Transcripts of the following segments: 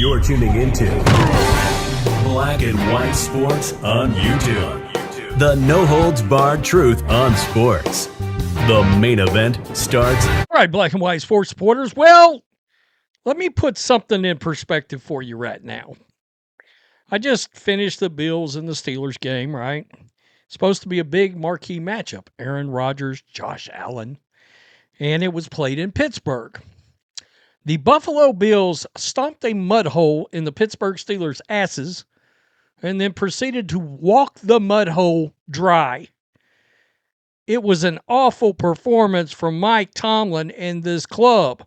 You're tuning into Black and White Sports on YouTube. The no-holds-barred truth on sports. The main event starts. All right, Black and White Sports supporters. Well, let me put something in perspective for you right now. I just finished the Bills and the Steelers game, right? Supposed to be a big marquee matchup. Aaron Rodgers, Josh Allen. And it was played in Pittsburgh. The Buffalo Bills stomped a mud hole in the Pittsburgh Steelers' asses and then proceeded to walk the mud hole dry. It was an awful performance from Mike Tomlin and this club.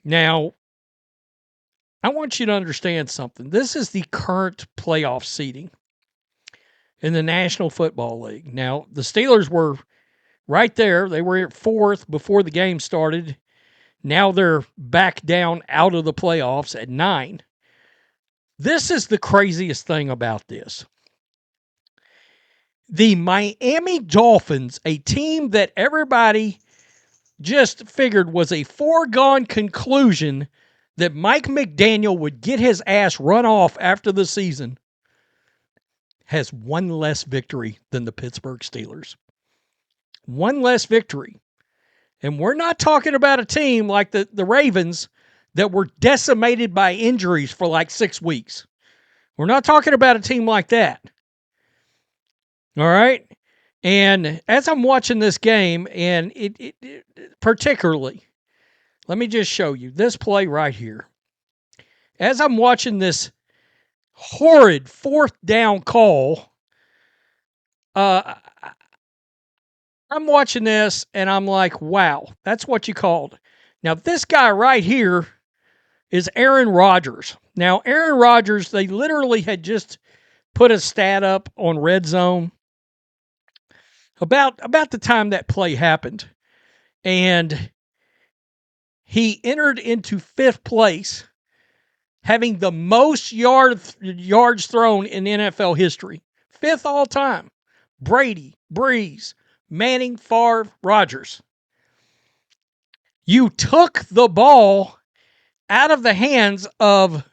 Now, I want you to understand something. This is the current playoff seeding in the National Football League. Now, the Steelers were right there. They were at fourth before the game started. Now they're back down out of the playoffs at 9. This is the craziest thing about this. The Miami Dolphins, a team that everybody just figured was a foregone conclusion that Mike McDaniel would get his ass run off after the season, has one less victory than the Pittsburgh Steelers. One less victory. And we're not talking about a team like the Ravens that were decimated by injuries for like 6 weeks. We're not talking about a team like that. All right? And as I'm watching this game, and it particularly, let me just show you this play right here. As I'm watching this horrid fourth down call, I'm watching this, and I'm like, wow, that's what you called. Now, this guy right here is Aaron Rodgers. Now, Aaron Rodgers, they literally had just put a stat up on Red Zone about the time that play happened. And he entered into 5th place, having the most yards thrown in NFL history. 5th all time. Brady, Breeze, Manning, Favre, Rodgers. You took the ball out of the hands of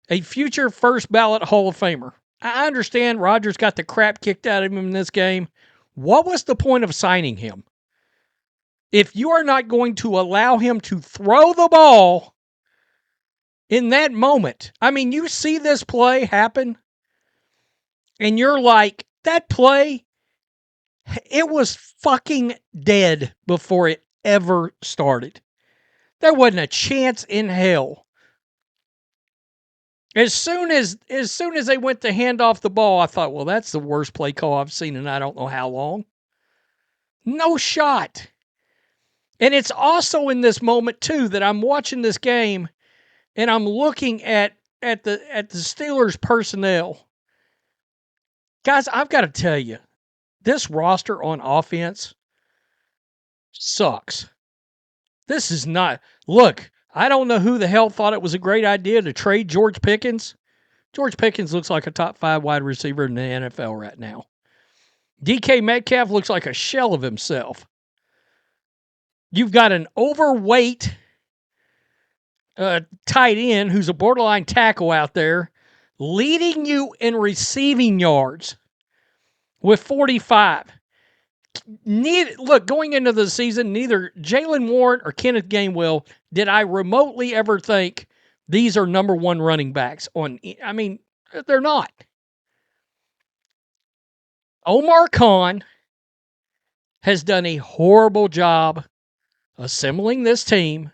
a future first ballot Hall of Famer. I understand Rodgers got the crap kicked out of him in this game. What was the point of signing him? If you are not going to allow him to throw the ball in that moment, I mean, you see this play happen, and you're like, that play, it was fucking dead before it ever started. There wasn't a chance in hell. As soon as they went to hand off the ball, I thought, well, that's the worst play call I've seen in I don't know how long. No shot. And it's also in this moment, too, that I'm watching this game and I'm looking at the Steelers personnel. Guys, I've got to tell you, this roster on offense sucks. This is not... Look, I don't know who the hell thought it was a great idea to trade George Pickens. George Pickens looks like a top 5 wide receiver in the NFL right now. DK Metcalf looks like a shell of himself. You've got an overweight tight end who's a borderline tackle out there leading you in receiving yards with 45. Look, going into the season, neither Jaylen Warren or Kenneth Gainwell did I remotely ever think these are number 1 running backs. I mean, they're not. Omar Khan has done a horrible job assembling this team.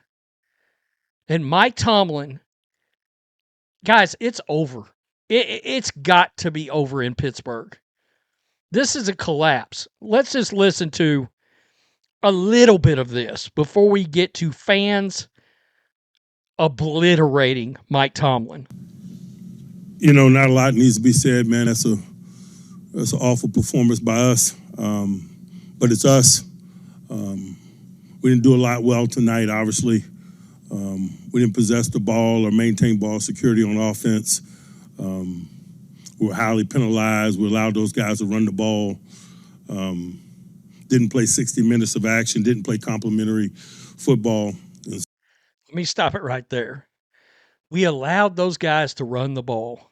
And Mike Tomlin, guys, it's over. It's got to be over in Pittsburgh. This is a collapse. Let's just listen to a little bit of this before we get to fans obliterating Mike Tomlin. You know, not a lot needs to be said, man. That's an awful performance by us. But it's us. We didn't do a lot well tonight, obviously. We didn't possess the ball or maintain ball security on offense. We were highly penalized. We allowed those guys to run the ball. Didn't play 60 minutes of action. Didn't play complimentary football. Let me stop it right there. We allowed those guys to run the ball.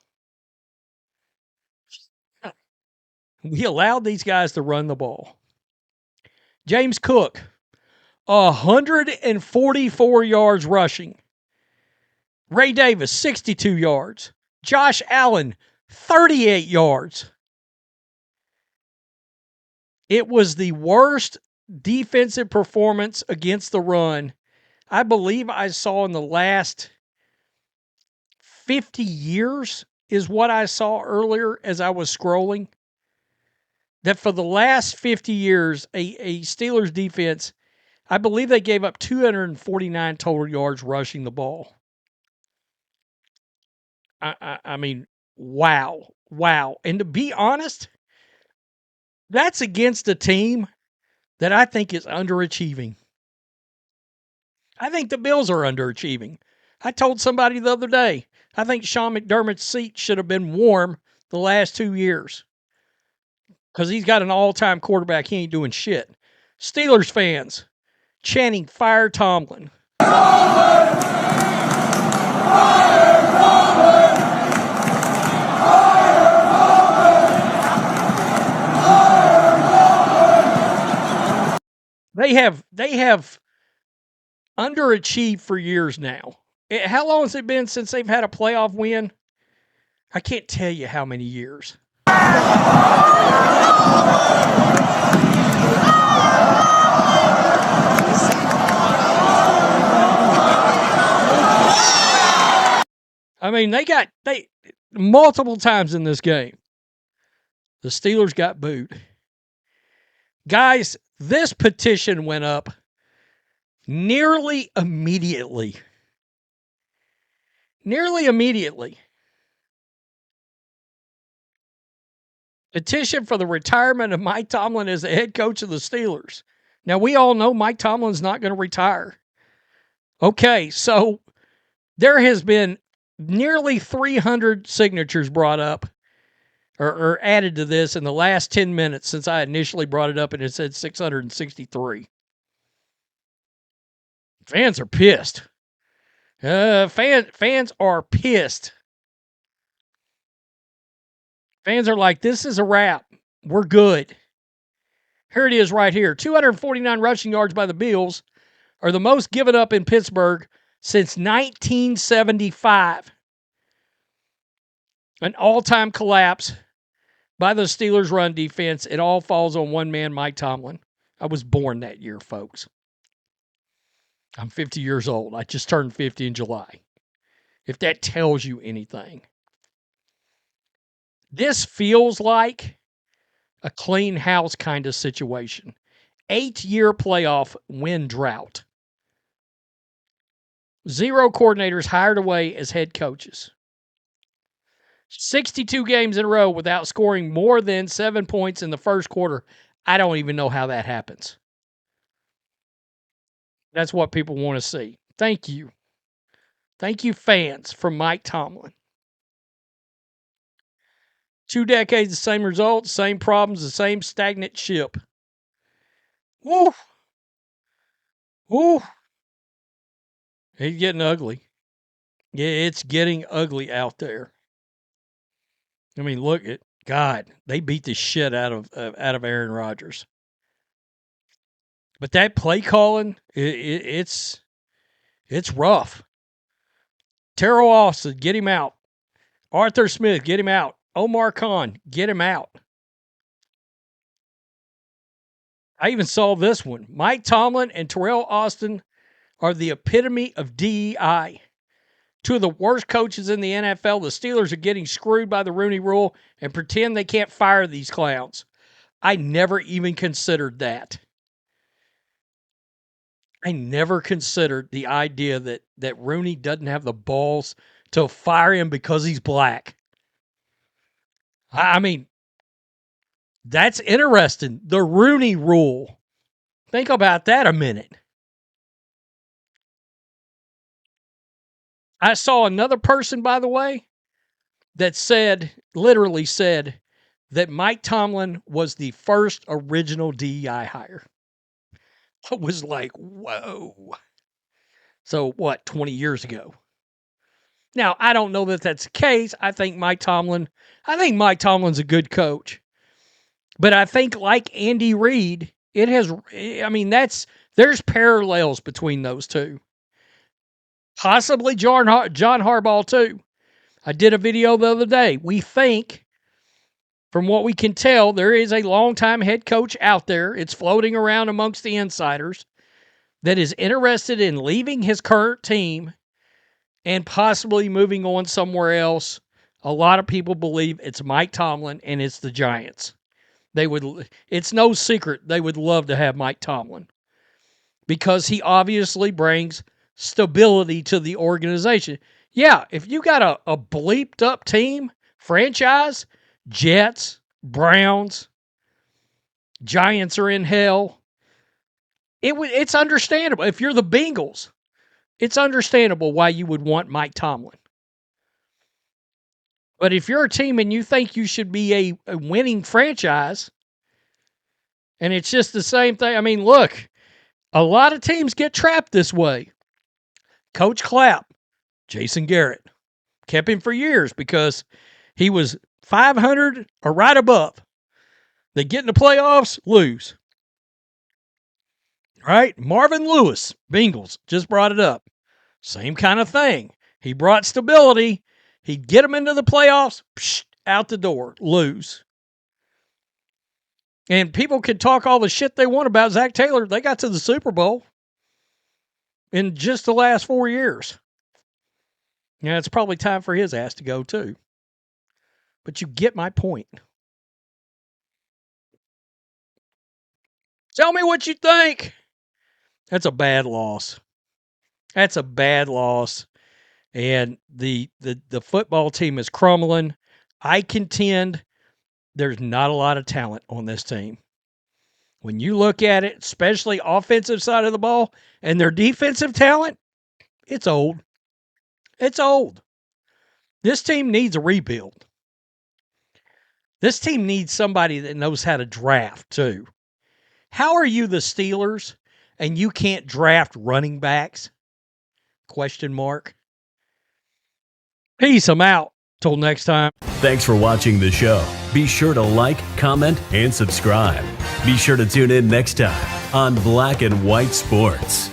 We allowed these guys to run the ball. James Cook, 144 yards rushing. Ray Davis, 62 yards. Josh Allen, 38 yards. It was the worst defensive performance against the run I believe I saw in the last 50 years, is what I saw earlier as I was scrolling. That for the last 50 years, a Steelers defense, I believe they gave up 249 total yards rushing the ball. I mean, wow. And to be honest, that's against a team that I think is underachieving. I think the Bills are underachieving. I told somebody the other day, I think Sean McDermott's seat should have been warm the last 2 years because he's got an all-time quarterback. He ain't doing shit. Steelers fans chanting, "Fire Tomlin." They have underachieved for years now. How long has it been since they've had a playoff win? I can't tell you how many years. I mean, they multiple times in this game, the Steelers got booed. Guys, this petition went up nearly immediately. Petition for the retirement of Mike Tomlin as the head coach of the Steelers. Now, we all know Mike Tomlin's not going to retire. Okay, so there has been nearly 300 signatures brought up or added to this in the last 10 minutes since I initially brought it up, and it said 663. Fans are pissed. Fans are pissed. Fans are like, this is a wrap. We're good. Here it is right here. 249 rushing yards by the Bills are the most given up in Pittsburgh since 1975. An all-time collapse by the Steelers' run defense. It all falls on one man, Mike Tomlin. I was born that year, folks. I'm 50 years old. I just turned 50 in July. If that tells you anything. This feels like a clean house kind of situation. 8-year playoff win drought. 0 coordinators hired away as head coaches. 62 games in a row without scoring more than 7 points in the first quarter. I don't even know how that happens. That's what people want to see. Thank you. Thank you, fans, from Mike Tomlin. 2 decades, the same results, same problems, the same stagnant ship. Woo! Woo! It's getting ugly. Yeah, it's getting ugly out there. I mean, look at God. They beat the shit out of Aaron Rodgers. But that play calling, it's rough. Terrell Austin, get him out. Arthur Smith, get him out. Omar Khan, get him out. I even saw this one. Mike Tomlin and Terrell Austin are the epitome of DEI. 2 of the worst coaches in the NFL. The Steelers are getting screwed by the Rooney Rule and pretend they can't fire these clowns. I never even considered that. I never considered the idea that Rooney doesn't have the balls to fire him because he's black. I mean, that's interesting. The Rooney Rule. Think about that a minute. I saw another person, by the way, that literally said that Mike Tomlin was the first original DEI hire. I was like, whoa. So what, 20 years ago? Now, I don't know that that's the case. I think Mike Tomlin's a good coach. But I think like Andy Reid, there's parallels between those two. Possibly John Harbaugh too. I did a video the other day. We think, from what we can tell, there is a longtime head coach out there. It's floating around amongst the insiders that is interested in leaving his current team and possibly moving on somewhere else. A lot of people believe it's Mike Tomlin and it's the Giants. It's no secret they would love to have Mike Tomlin because he obviously brings stability to the organization. Yeah, if you got a bleeped up team, franchise, Jets, Browns, Giants are in hell, it's understandable. If you're the Bengals, it's understandable why you would want Mike Tomlin. But if you're a team and you think you should be a winning franchise, and it's just the same thing. I mean, look, a lot of teams get trapped this way. Coach Clapp, Jason Garrett, kept him for years because he was 500 or right above. They get in the playoffs, lose. Right? Marvin Lewis, Bengals, just brought it up. Same kind of thing. He brought stability. He'd get them into the playoffs, out the door, lose. And people can talk all the shit they want about Zach Taylor. They got to the Super Bowl in just the last 4 years. Yeah, it's probably time for his ass to go too. But you get my point. Tell me what you think. That's a bad loss. That's a bad loss. And the football team is crumbling. I contend there's not a lot of talent on this team. When you look at it, especially offensive side of the ball, and their defensive talent, it's old. It's old. This team needs a rebuild. This team needs somebody that knows how to draft, too. How are you the Steelers and you can't draft running backs? Question mark. Peace. I'm out. Till next time. Thanks for watching the show. Be sure to like, comment, and subscribe. Be sure to tune in next time on Black and White Sports.